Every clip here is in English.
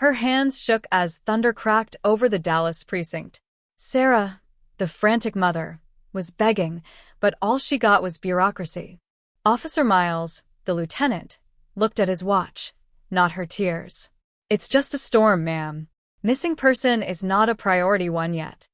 Her hands shook as thunder cracked over the Dallas precinct. Sarah, the frantic mother, was begging, but all she got was bureaucracy. Officer Miles, the lieutenant, looked at his watch, not her tears. "It's just a storm, ma'am. Missing person is not a priority one yet."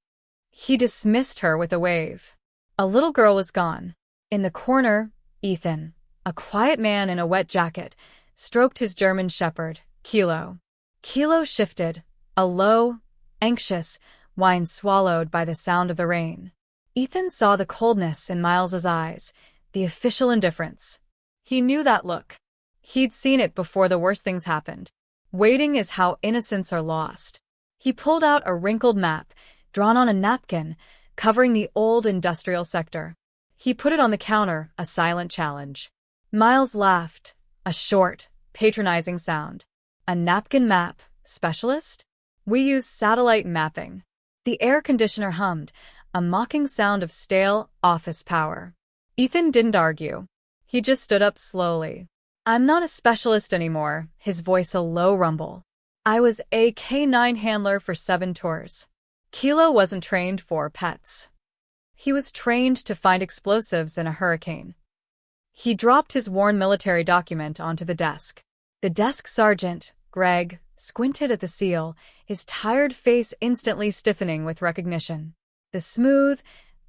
He dismissed her with a wave. A little girl was gone. In the corner, Ethan, a quiet man in a wet jacket, stroked his German shepherd, Kilo. Kilo shifted, a low, anxious whine swallowed by the sound of the rain. Ethan saw the coldness in Miles's eyes, the official indifference. He knew that look. He'd seen it before the worst things happened. Waiting is how innocents are lost. He pulled out a wrinkled map, drawn on a napkin, covering the old industrial sector. He put it on the counter, a silent challenge. Miles laughed, a short, patronizing sound. "A napkin map, specialist? We use satellite mapping." The air conditioner hummed, a mocking sound of stale office power. Ethan didn't argue. He just stood up slowly. "I'm not a specialist anymore," his voice a low rumble. "I was a K9 handler for 7 tours. Kilo wasn't trained for pets. He was trained to find explosives in a hurricane." He dropped his worn military document onto the desk. The desk sergeant, Greg, squinted at the seal, his tired face instantly stiffening with recognition. The smooth,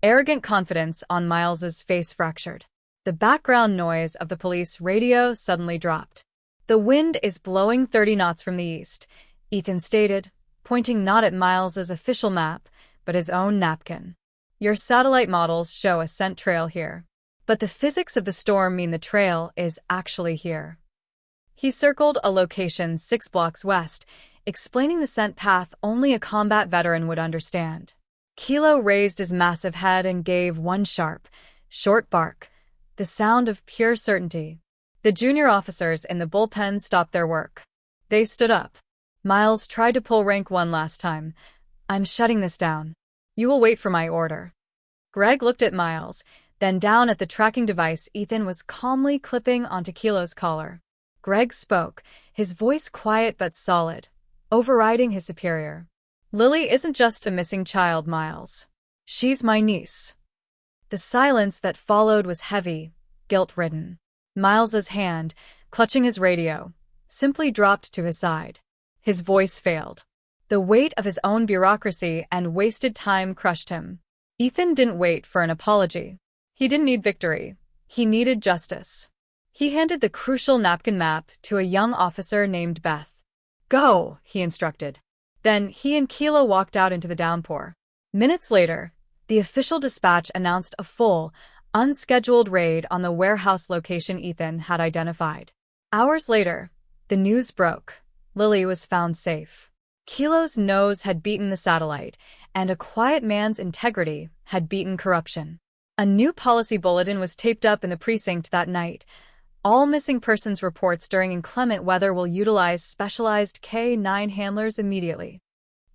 arrogant confidence on Miles's face fractured. The background noise of the police radio suddenly dropped. "The wind is blowing 30 knots from the east," Ethan stated, pointing not at Miles's official map, but his own napkin. "Your satellite models show a scent trail here. But the physics of the storm mean the trail is actually here." He circled a location 6 blocks west, explaining the scent path only a combat veteran would understand. Kilo raised his massive head and gave one sharp, short bark, the sound of pure certainty. The junior officers in the bullpen stopped their work. They stood up. Miles tried to pull rank one last time. "I'm shutting this down. You will wait for my order." Greg looked at Miles, then down at the tracking device Ethan was calmly clipping onto Kilo's collar. Greg spoke, his voice quiet but solid, overriding his superior. "Lily isn't just a missing child, Miles. She's my niece." The silence that followed was heavy, guilt-ridden. Miles's hand, clutching his radio, simply dropped to his side. His voice failed. The weight of his own bureaucracy and wasted time crushed him. Ethan didn't wait for an apology. He didn't need victory. He needed justice. He handed the crucial napkin map to a young officer named Beth. "Go," he instructed. Then he and Kilo walked out into the downpour. Minutes later, the official dispatch announced a full, unscheduled raid on the warehouse location Ethan had identified. Hours later, the news broke. Lily was found safe. Kilo's nose had beaten the satellite, and a quiet man's integrity had beaten corruption. A new policy bulletin was taped up in the precinct that night. All missing persons reports during inclement weather will utilize specialized K9 handlers immediately.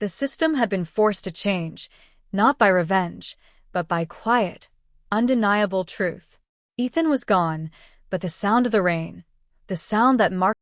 The system had been forced to change, not by revenge, but by quiet, undeniable truth. Ethan was gone, but the sound of the rain, the sound that marked